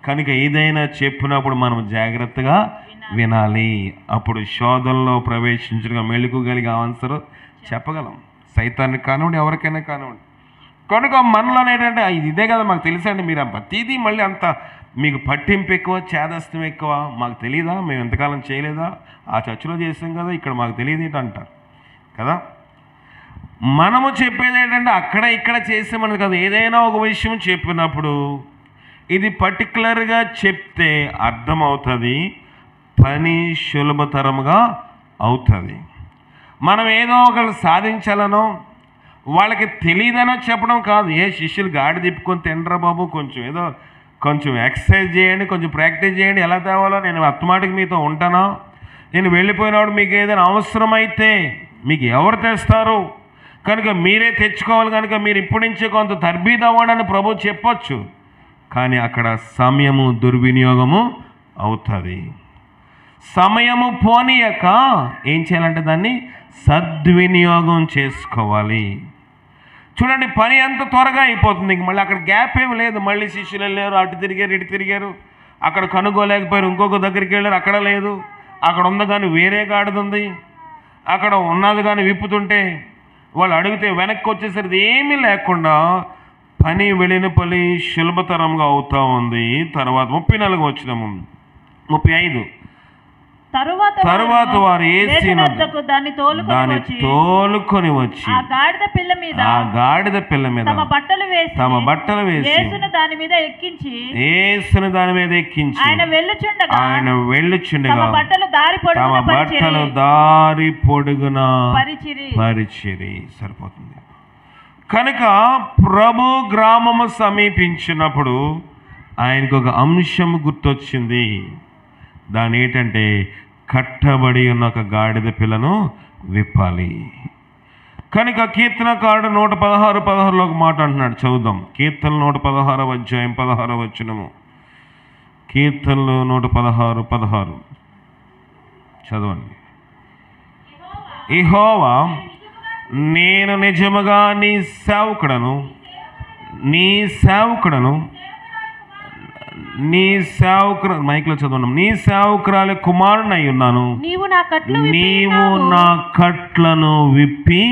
కనుక ఏదైనా చెప్పినప్పుడు మనం జాగ్రత్తగా వినాలి. అప్పుడు శోధనలో ప్రవేశించగా మెళుకుగలిగే ఆన్సర్ చెప్పగలం. సైతానికి కానివ్వండి, ఎవరికైనా కానివ్వండి. కనుక మనలో ఏంటంటే ఇదే కదా మాకు తెలుసండి, మీరు ప్రతిదీ మళ్ళీ అంత మీకు పట్టింపు ఎక్కువ, చేదస్తం ఎక్కువ, మాకు తెలియదా, మేము ఎంతకాలం చేయలేదా, ఆ చర్చలో చేస్తాం కదా, ఇక్కడ మాకు తెలియదు ఏంటి అంటారు కదా. మనము చెప్పేది ఏంటంటే అక్కడ ఇక్కడ చేసామని కదా. ఏదైనా ఒక విషయం చెప్పినప్పుడు ఇది పర్టికులర్గా చెప్తే అర్థమవుతుంది, పని సులభతరంగా అవుతుంది. మనం ఏదో ఒకరు సాధించాలనో వాళ్ళకి తెలియదనో చెప్పడం కాదు. ఏ శిష్యులు గాడి తిప్పుకొని తిండ్రా బాబు, కొంచెం ఎక్సర్సైజ్ చేయండి, కొంచెం ప్రాక్టీస్ చేయండి, ఎలా తేవాలో నేను అత్తమాటికి మీతో ఉంటానా, నేను వెళ్ళిపోయినప్పుడు మీకు ఏదైనా అవసరమైతే మీకు ఎవరు తెస్తారు, కనుక మీరే తెచ్చుకోవాలి, కనుక మీరు ఇప్పటి నుంచే కొంత తర్బీదు అవ్వడని ప్రభు చెప్పొచ్చు. కానీ అక్కడ సమయము దుర్వినియోగము అవుతుంది. సమయము పోనీయక ఏం చేయాలంటే దాన్ని సద్వినియోగం చేసుకోవాలి. చూడండి, పని ఎంత త్వరగా అయిపోతుంది, ఇంక మళ్ళీ అక్కడ గ్యాప్ ఏమి లేదు. మళ్ళీ శిష్యులు వెళ్ళారు, అటు తిరిగారు, ఇటు తిరిగారు, అక్కడ కనుగోలేకపోయారు, ఇంకొక దగ్గరికి వెళ్ళారు, అక్కడ లేదు, అక్కడ ఉంది కానీ వేరే గాడిద ఉంది, అక్కడ ఉన్నది కానీ విప్పుతుంటే వాళ్ళు అడిగితే వెనక్కి వచ్చేసరికి ఏమీ లేకుండా పని వెళ్ళిన పని సులభతరంగా అవుతూ ఉంది. తర్వాత 34 వచనము 35, తరువాత వారు దాన్ని తోలుకొని వచ్చి ఆ గాడిద పిల్ల మీద తమ బట్టలు వేసి యేసును దాని మీద ఎక్కించి ఆయన వెళ్ళుచుండగా తమ బట్టలు దారి పొడుగున పరిచిరి. సరిపోతుంది. కనుక ప్రభు గ్రామము సమీపించినప్పుడు ఆయనకు ఒక అంశం గుర్తొచ్చింది. దాని ఏంటంటే కట్టబడి ఉన్న ఒక గాడిద పిల్లను విప్పాలి. కనుక కీర్తనకారుడు 116:16 ఒక మాట అంటున్నాడు, చదువుదాం. కీర్తనలు 116వ అధ్యాయం 16వ వచనము. కీర్తనలు 116:16 చదవండి. యెహోవా, నేను నిజముగా నీ సేవకుడను మైక్లో చదవండి. నీ సేవకురాలి కుమారునై ఉన్నాను, నీవు నా కట్లను విప్పి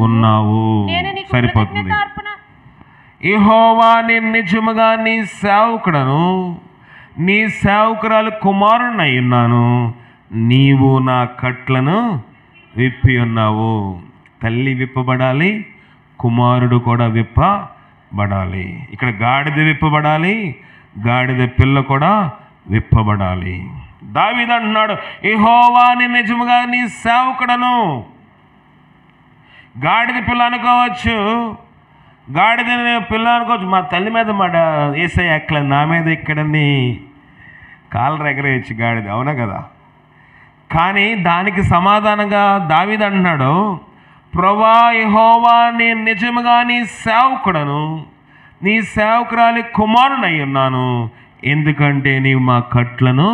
ఉన్నావు. సరిపోతుంది. యెహోవా, నేను నిజముగా నీ సేవకుడను, నీ సేవకురాలి కుమారునై ఉన్నాను, నీవు నా కట్లను విప్పి ఉన్నావు. తల్లి విప్పబడాలి, కుమారుడు కూడా విప్పబడాలి. ఇక్కడ గాడిద విప్పబడాలి, గాడిద పిల్ల కూడా విప్పబడాలి. దావీదు అంటున్నాడు, యెహోవా, నేను నిజముగా నీ సేవకుడను. గాడిద పిల్ల అనుకోవచ్చు, గాడిద పిల్ల అనుకోవచ్చు, మా తల్లి మీద యేసయ్య ఎక్కలేదు, నా మీద ఎక్కడని కాళ్ళు ఎగరేయచ్చు గాడిద, అవునా కదా. కానీ దానికి సమాధానంగా దావీదు అంటున్నాడు, ప్రభువా యెహోవా, నేను నిజముగా నీ సేవకుడను, నీ సేవకురాలి కుమారునై ఉన్నాను, ఎందుకంటే నీవు మా కట్లను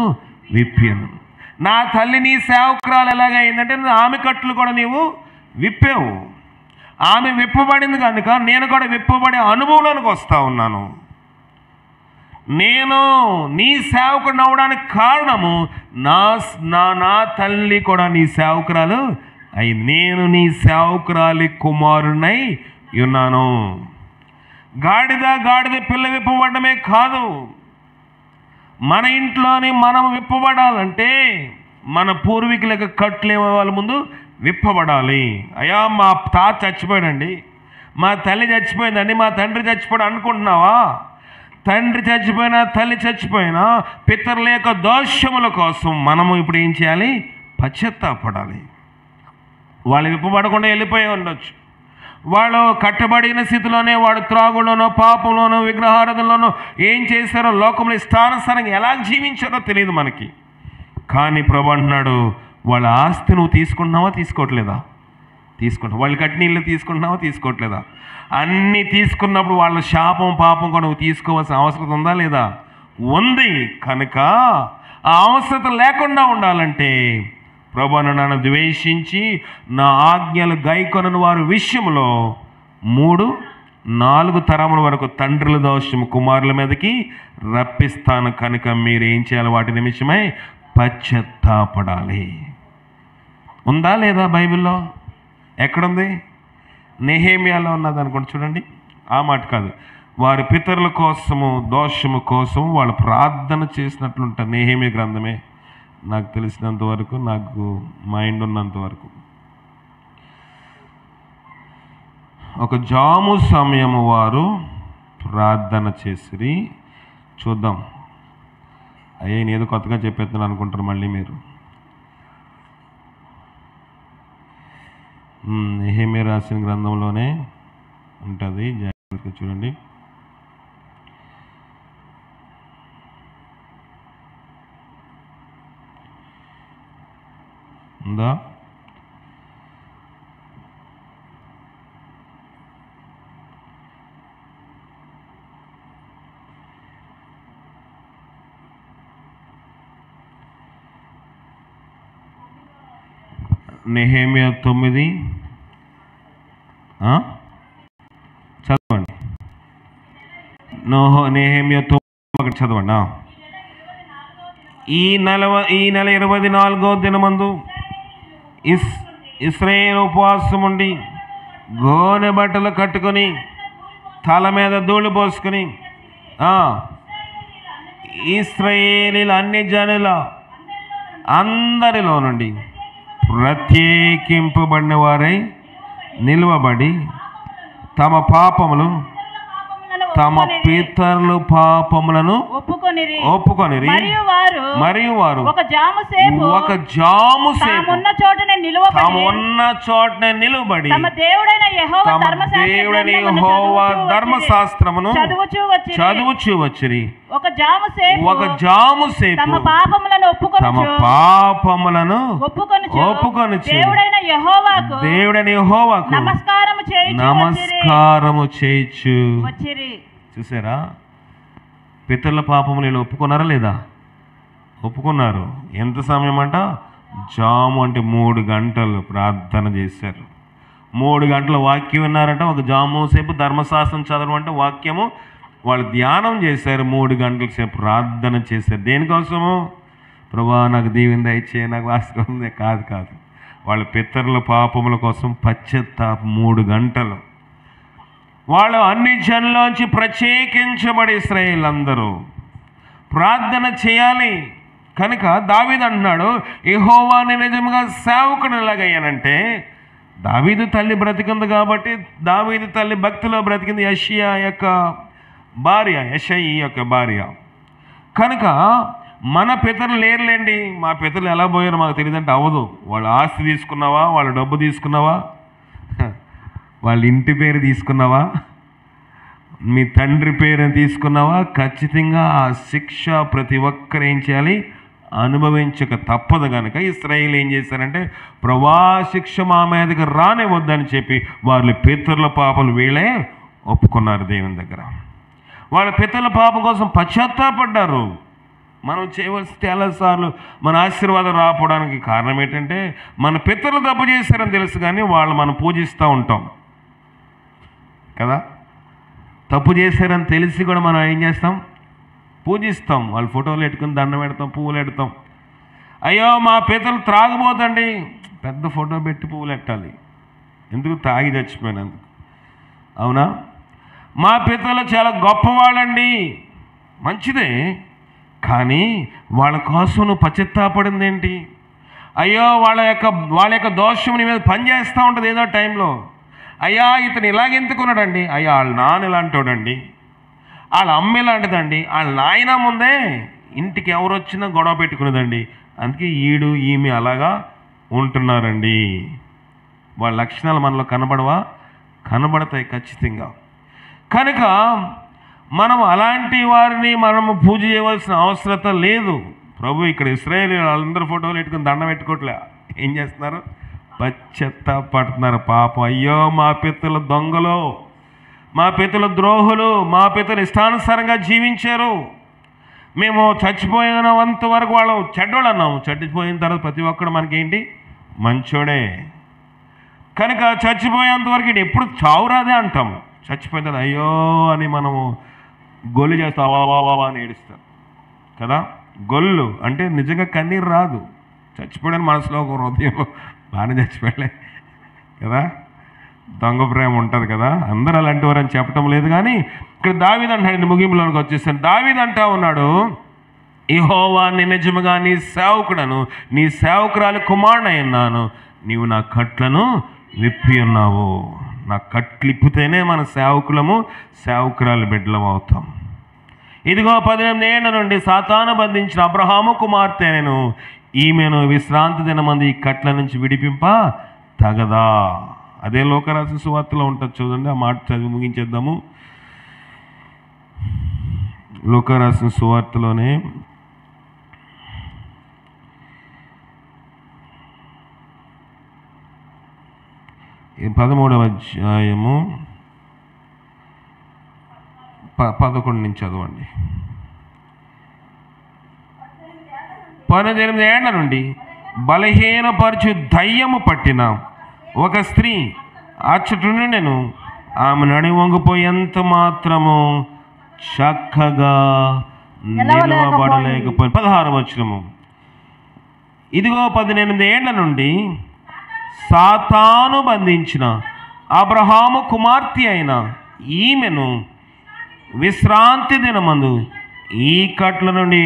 విప్పాను. నా తల్లి నీ సేవకురాలు ఎలాగైందంటే ఆమె కట్లు కూడా నీవు విప్పావు. ఆమె విప్పబడింది కనుక నేను కూడా విప్పబడే అనుభవంలోనికి వస్తూ ఉన్నాను. నేను నీ సేవకుడిని అవడానికి కారణము నా నా నా తల్లి కూడా నీ సేవకురాలు అయింది. నేను నీ సేవకురాలి కుమారునై ఉన్నాను. గాడిద పిల్ల విప్పబడమే కాదు, మన ఇంట్లోని మనం విప్పబడాలంటే మన పూర్వీకులకు కట్లేమో వాళ్ళ ముందు విప్పబడాలి. అయ్యా మా తాత చచ్చిపోయాడండి, మా తల్లి చచ్చిపోయిందండి, మా తండ్రి చచ్చిపోయాడు అనుకుంటున్నావా? తండ్రి చచ్చిపోయినా తల్లి చచ్చిపోయినా పితరుల యొక్క దోషముల కోసం మనము ఇప్పుడు ఏం చేయాలి? పశ్చాత్తాపడాలి. వాళ్ళు విప్పబడకుండా వెళ్ళిపోయి ఉండొచ్చు. వాళ్ళు కట్టబడిన స్థితిలోనే వాడు త్రాగులోనో పాపంలోనో విగ్రహారాధనలోనో ఏం చేశారో లోకంలో ఇష్టానుసారంగా ఎలా జీవించారో తెలియదు మనకి. కానీ ప్రభు అంటున్నాడు, వాళ్ళ ఆస్తి నువ్వు తీసుకుంటున్నావా తీసుకోవట్లేదా? తీసుకుంటావు. వాళ్ళు కట్టిన ఇల్లు తీసుకుంటున్నావా తీసుకోవట్లేదా? అన్నీ తీసుకున్నప్పుడు వాళ్ళ శాపం పాపం కూడా నువ్వు తీసుకోవాల్సిన అవసరం ఉందా లేదా? ఉంది. కనుక ఆ అవసరం లేకుండా ఉండాలంటే ప్రభువును నన్ను ద్వేషించి నా ఆజ్ఞలు గైకొనని వారి విషయంలో 3-4 తరముల వరకు తండ్రుల దోషము కుమారుల మీదకి రప్పిస్తాను. కనుక మీరు ఏం చేయాలి? వాటి నిమిషమై పశ్చాత్తాపడాలి. ఉందా లేదా బైబిల్లో? ఎక్కడుంది? నెహెమ్యాలో ఉన్నది అనుకోండి. చూడండి, ఆ మాట కాదు. వారి పితరుల కోసము దోషము కోసం వాళ్ళు ప్రార్థన చేసినట్లుంటారు. నెహెమ్యా గ్రంథమే నాకు తెలిసినంత వరకు, నాకు మైండ్ ఉన్నంత వరకు. ఒక జాము సమయము వారు ప్రార్థన చేసిరి. చూద్దాం. అయ్యే నేను ఏదో కొత్తగా చెప్పేస్తున్నాను అనుకుంటారు మళ్ళీ మీరు. నెహెమ్యా రాసిన గ్రంథంలోనే ఉంటుంది, జాగ్రత్తగా చూడండి. ఉందా? నెహెమ్యా 9 చదవండి. నెహెమ్యా 9 చదవండి. ఈ నెల 24వ దినమందు ఇశ్రాయేలు ఉపవాసం ఉండి గోనె బట్టలు కట్టుకొని తల మీద ధూళి పోసుకొని ఇశ్రాయేలీల అన్ని జనుల అందరిలో నుండి ప్రత్యేకింపబడిన వారై నిలువబడి తమ పాపములు తమ పితరుల పాపములను ఒప్పుకొనిరి. మరియు వారు ఒక జాము సేపు ఉన్న చోటనే నిలువబడి తమ దేవుడైన యెహోవా ధర్మశాస్త్రమును చదువుచూ వచ్చిరి. ఒక జాము సేపు తమ పాపములను ఒప్పుకొని దేవుడైన యెహోవాకు నమస్కారము చేయొచ్చు. చూసారా? పితరుల పాపములు వీళ్ళు ఒప్పుకున్నారా లేదా? ఒప్పుకున్నారు. ఎంత సమయం అంట? జాము అంటే 3 గంటలు ప్రార్థన చేశారు. 3 గంటల వాక్యం విన్నారంట. ఒక జాము సేపు ధర్మశాస్త్రం చదవడం అంటే వాక్యము వాళ్ళు ధ్యానం చేశారు. 3 గంటల సేపు ప్రార్థన చేశారు. దేనికోసము? ప్రభువా నాకు దీవెన దయచేయి, నాకు ఆశీర్వాదం కాదు. వాళ్ళ పితరుల పాపముల కోసం పశ్చాత్తాపం 3 గంటలు. వాళ్ళు అన్ని జనులోంచి ప్రత్యేకించబడి ఇశ్రాయేలీయులందరూ ప్రార్థన చేయాలి. కనుక దావీదు అంటున్నాడు, యెహోవాని నిజంగా సేవకుడు ఎలాగయ్యానంటే, దావీదు తల్లి బ్రతికింది కాబట్టి, దావీదు తల్లి భక్తిలో బ్రతికింది యెషయా యొక్క భార్య. కనుక మన పితరులు లేరులేండి, మా పితరులు ఎలా పోయారో మాకు తెలియదంటే అవ్వదు. వాళ్ళ ఆస్తి తీసుకున్నావా, వాళ్ళ డబ్బు తీసుకున్నావా, వాళ్ళ ఇంటి పేరు తీసుకున్నావా, మీ తండ్రి పేరుని తీసుకున్నావా, ఖచ్చితంగా ఆ శిక్ష ప్రతి ఒక్కరు ఏం చేయాలి? అనుభవించక తప్పదు. కనుక ఇశ్రాయేలు ఏం చేశారంటే, ప్రభా శిక్ష మా మీదకి రానివద్దని చెప్పి వాళ్ళ పితరుల పాపలు వీళ్ళే ఒప్పుకున్నారు దేవుని దగ్గర. వాళ్ళ పితరుల పాపం కోసం పశ్చాత్తాపడ్డారు. మనం చేయవలసి చాలాసార్లు మన ఆశీర్వాదం రాకపోవడానికి కారణం ఏంటంటే, మన పితరులు తప్పు చేశారని తెలుసు కానీ వాళ్ళు మనం పూజిస్తూ ఉంటాం కదా. తప్పు చేశారని తెలిసి కూడా మనం ఏం చేస్తాం? పూజిస్తాం, వాళ్ళ ఫోటోలు పెట్టుకుని దండం పెడతాం, పువ్వులు పెడతాం. అయ్యో మా పితలు త్రాగబోతండి, పెద్ద ఫోటో పెట్టి పువ్వులు పెట్టాలి. ఎందుకు? తాగి చచ్చిపోయినందుకు. అవునా? మా పితలు చాలా గొప్పవాళ్ళండి, మంచిదే, కానీ వాళ్ళ కోసం నువ్వు పశ్చాత్తాపడింది ఏంటి? అయ్యో వాళ్ళ యొక్క దోషం నీ మీద పనిచేస్తూ ఉంటుంది ఏదో టైంలో. అయ్యా ఇతను ఇలాగెందుకున్నాడండి, అయ్యా వాళ్ళ నాన్న ఇలాంటోడండి, వాళ్ళ అమ్మ ఇలాంటిదండి, వాళ్ళ నాయన ముందే ఇంటికి ఎవరు వచ్చినా గొడవ పెట్టుకునేదండి, అందుకే ఈమె అలాగా ఉంటున్నారండి. వాళ్ళ లక్షణాలు మనలో కనబడవా? కనబడతాయి ఖచ్చితంగా. కనుక మనం అలాంటి వారిని మనము పూజ చేయవలసిన అవసరత లేదు. ప్రభు ఇక్కడ ఇశ్రాయేలు వాళ్ళందరూ ఫోటోలు పెట్టుకుని దండం పెట్టుకోవట్లే, ఏం చేస్తున్నారు? పశ్చాత్తాపడుతున్నారు. పాపం, అయ్యో మా పితలు దొంగలు, మా పితలు ద్రోహులు, మా పితలు ఇష్టానుసారంగా జీవించారు, మేము చచ్చిపోయినంత వరకు వాళ్ళు చెడ్డోళ్ళు అన్నాము, చచ్చిపోయిన తర్వాత ప్రతి ఒక్కడు మనకేంటి? మంచోడే. కనుక చచ్చిపోయేంత వరకు ఇది ఎప్పుడు చావురాదే అంటాము. చచ్చిపోయిన తర్వాత అయ్యో అని మనము గొల్లు చేస్తాం, అవావా అని ఏడుస్తాం కదా. గొల్లు అంటే నిజంగా కన్నీరు రాదు, చచ్చిపోయాడని మనసులో ఒక హృదయంలో బాగానే చచ్చిపోయలే కదా, దొంగ ప్రేమ ఉంటుంది కదా. అందరూ అలాంటి వారు అని చెప్పడం లేదు. కానీ ఇక్కడ దావీదు అంటాడు, ముగింపులోకి వచ్చేసాను. దావీదు అంటా ఉన్నాడు, యెహోవా నిజముగా నీ సేవకుడను, నీ సేవకురాలి కుమారుడై ఉన్నాను, నీవు నా కట్లను విప్పి ఉన్నావు. నా కట్లు ఇప్పితేనే మన సేవకులము, సేవకురాలు బిడ్డలం అవుతాం. ఇదిగో 18 ఏళ్ల నుండి సాతాను బంధించిన అబ్రహాము కుమార్తె నేను, ఈమెను విశ్రాంతి దినమందు ఈ కట్ల నుంచి విడిపింప తగదా. అదే లోకరాసిన సువార్తలో ఉంటుంది, చూడండి. ఆ మాట చదివి ముగించేద్దాము. లోకరాసిన సువార్తలోనే 13వ అధ్యాయము 11 నుంచి చదవండి. 18 ఏళ్ల నుండి బలహీనపరచు దయ్యము పట్టిన ఒక స్త్రీ అచ్చట నేను ఆమె నడి వంగిపోయేంత మాత్రము చక్కగా నిలవబడలేకపోయి. 16వ వచనము, ఇదిగో 18 ఏళ్ల నుండి సాతాను బంధించిన అబ్రహాము కుమార్తె అయిన ఈమెను విశ్రాంతి దినమందు ఈ కట్ల నుండి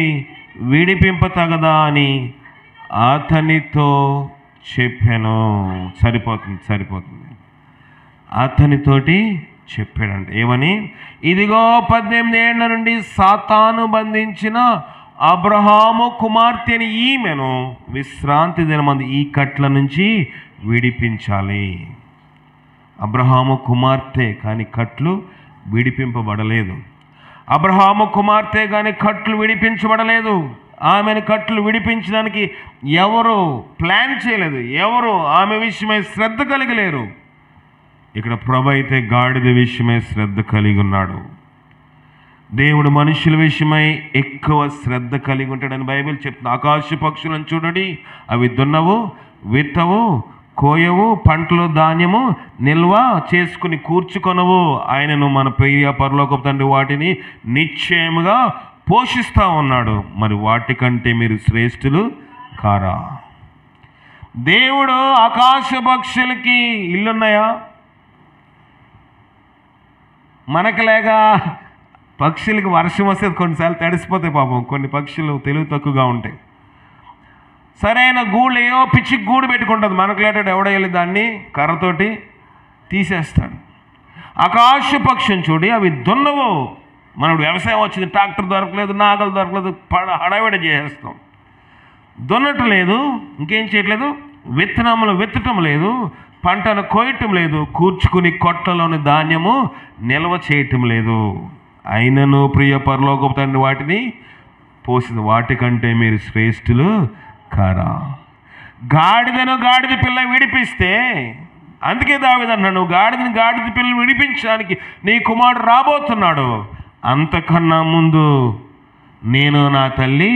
విడిపింపతగదా అని అతనితో చెప్పాను. సరిపోతుంది. అతనితోటి చెప్పాడంట. ఏమని? ఇదిగో 18 ఏళ్ల నుండి సాతాను బంధించిన అబ్రహాము కుమార్తెని ఈమెను విశ్రాంతి దినమందు ఈ కట్ల నుంచి విడిపించాలి. అబ్రహాము కుమార్తె కానీ కట్లు విడిపింపబడలేదు. అబ్రహాము కుమార్తె కానీ కట్లు విడిపించబడలేదు. ఆమెను కట్లు విడిపించడానికి ఎవరు ప్లాన్ చేయలేదు, ఎవరు ఆమె విషయమై శ్రద్ధ కలిగలేరు. ఇక్కడ ప్రభు అయితే గాడిద విషయమై శ్రద్ధ కలిగి ఉన్నాడు. దేవుడు మనుషుల విషయమై ఎక్కువ శ్రద్ధ కలిగి ఉంటాడని బైబిల్ చెప్తుంది. ఆకాశ పక్షులను చూడండి, అవి దున్నవు, విత్తవు, కోయవు, పంటలు ధాన్యము నిల్వ చేసుకుని కూర్చుకొనవు, ఆయనను మన ప్రియ పరలోకపు తండ్రి వాటిని నిశ్చయముగా పోషిస్తూ ఉన్నాడు. మరి వాటికంటే మీరు శ్రేష్ఠులు కారా? దేవుడు ఆకాశ పక్షులకి ఇల్లున్నాయా? మనకు లేక పక్షులకి వర్షం వస్తే కొన్నిసార్లు తడిసిపోతాయి. పాపం కొన్ని పక్షులు తెలివి తక్కువగా ఉంటాయి. సరైన గూళ్ళు ఏవో పిచ్చి గూడు పెట్టుకుంటుంది. మనకు లేటాడు ఎవడో వెళ్ళి దాన్ని కర్రతోటి తీసేస్తాడు. ఆకాశ పక్షిని చూడి, అవి దున్నవు. మనకు వ్యవసాయం వచ్చింది, ట్రాక్టర్ దొరకలేదు, నాగలు దొరకలేదు, హడావిడి చేసేస్తాం. దున్నటం లేదు, ఇంకేం చేయట్లేదు, విత్తనములు విత్తటం లేదు, పంటను కోయటం లేదు, కూర్చుకుని కొట్టలోని ధాన్యము నిల్వ చేయటం లేదు. అయినను ప్రియ పరలోకపు తండ్రి వాటిని పోసింది. వాటికంటే మీరు శ్రేష్ఠులు కారా? గాడిదను గాడిద పిల్ల విడిపిస్తే, అందుకే దావీదు అన్నాడు, గాడిద పిల్లని విడిపించడానికి నీ కుమారుడు రాబోతున్నాడు. అంతకన్నా ముందు నేను నా తల్లి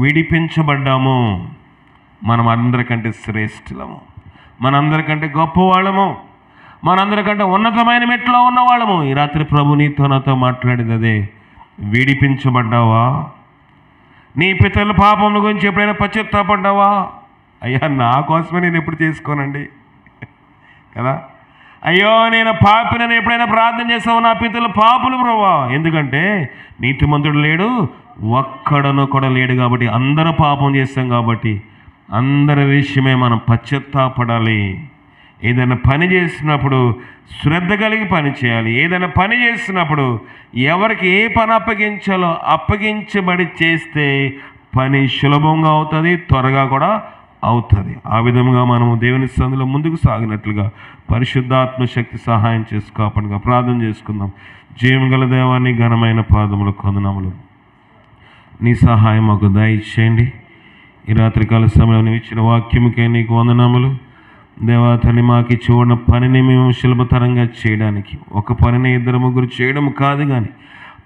విడిపించబడ్డాము. మనం అందరికంటే శ్రేష్ఠులము, మనందరికంటే గొప్పవాళ్ళము, మనందరికంటే ఉన్నతమైన మెట్లో ఉన్నవాళ్ళము. ఈ రాత్రి ప్రభు నీతో నాతో మాట్లాడేది అదే. విడిపించబడ్డావా? నీ పితరుల పాపముల గురించి ఎప్పుడైనా పశ్చాత్తాపడ్డావా? అయ్యా, నా కోసమే నేను ఎప్పుడు చేసుకోనండి కదా. అయ్యో, నేను పాపినని ఎప్పుడైనా ప్రార్థన చేస్తావు? నా పితరుల పాపులు ప్రభువా. ఎందుకంటే నీతిమంతుడు లేడు, ఒక్కడను కూడా లేడు కాబట్టి, అందరూ పాపం చేస్తాం కాబట్టి అందరి విషయమే మనం పశ్చాత్తాపడాలి. ఏదైనా పని చేస్తున్నప్పుడు శ్రద్ధ కలిగి పని చేయాలి. ఏదైనా పని చేస్తున్నప్పుడు ఎవరికి ఏ పని అప్పగించాలో అప్పగించబడి చేస్తే పని సులభంగా అవుతుంది, త్వరగా కూడా అవుతుంది. ఆ విధంగా మనము దేవుని సన్నిధిలో ముందుకు సాగినట్లుగా పరిశుద్ధాత్మ శక్తి సహాయం చేసి కాపాడుగా ప్రార్థన చేసుకుందాం. జీవగల దేవాన్ని ఘనమైన పాదములు కొందనములు, నీ సహాయం మాకు దయచేయండి. ఈ రాత్రికాల సమయంలో నీవు ఇచ్చిన వాక్యముకే నీకు వందనములు. దేవా తండ్రి, మాకు ఇచ్చి ఉన్న పనిని మేము సులభతరంగా చేయడానికి, ఒక పనిని 2-3 చేయడం కాదు, కానీ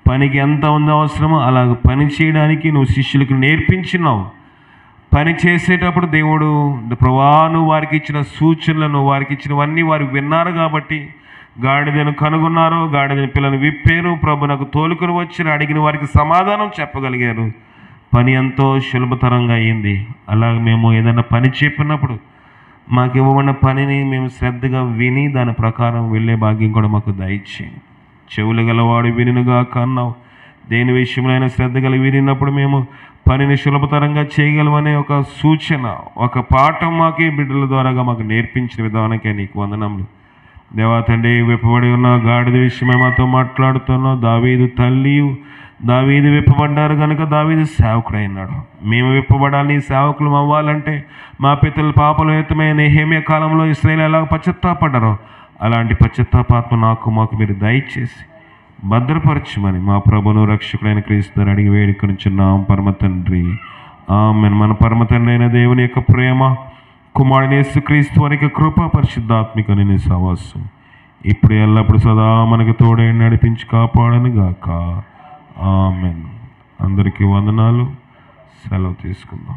పనికి ఎంత ఉందో అవసరమో అలాగ పని చేయడానికి నువ్వు శిష్యులకు నేర్పించినావు. పని చేసేటప్పుడు దేవుడు ప్రభువా, నువ్వు వారికి ఇచ్చిన సూచనలను, వారికి ఇచ్చినవన్నీ వారు విన్నారు కాబట్టి గాడిదను కనుగొన్నారు, గాడిదని పిల్లలు విప్పారు, ప్రభు నాకు తోలుకొని వచ్చిన అడిగిన వారికి సమాధానం చెప్పగలిగారు. పని ఎంతో సులభతరంగా అయ్యింది. అలాగే మేము ఏదైనా పని చెప్పినప్పుడు మాకు ఇవ్వబడిన పనిని మేము శ్రద్ధగా విని దాని ప్రకారం వెళ్ళే భాగ్యం కూడా మాకు దయచేయండి. చెవులు గలవాడు వినుగా కన్నావు. దేని విషయంలో శ్రద్ధ కలిగి వినినప్పుడు మేము పనిని సులభతరంగా చేయగలమనే ఒక సూచన, ఒక పాఠం మాకు ఈ బిడ్డల ద్వారాగా మాకు నేర్పించిన విధానానికే నీకు వందనములు. దేవా తండ్రి, విప్పబడి ఉన్న గాడిద విషయమే మాతో మాట్లాడుతున్నావు. దావీదు తల్లియు దావీదు విప్పబడ్డారు కనుక దావీదు సేవకుడు అయినాడు. మేము విప్పబడాలి, సేవకులు అవ్వాలంటే మా పితరుల పాపల యుతమైన నెహెమ్యా కాలంలో ఇశ్రాయేలు ఎలాగ పశ్చాత్తాపడ్డారో అలాంటి పశ్చాత్తాపాత్మ మాకు మీరు దయచేసి భద్రపరచమని మా ప్రభును రక్షకుడైన క్రీస్తు అడిగి వేడుకొనిచున్నాం పరమ తండ్రి, ఆమేన్. మన పరమ తండ్రి అయిన దేవుని యొక్క ప్రేమ, కుమారుని యేసుక్రీస్తు వారి కృప, పరిశుద్ధాత్మిక నీ సహవాసం ఇప్పుడు ఎల్లప్పుడు సదా మనకు తోడై నడిపించి కాపాడను గాక. ఆమేన్. అందరికీ వందనాలు. సెలవు తీసుకుందాం.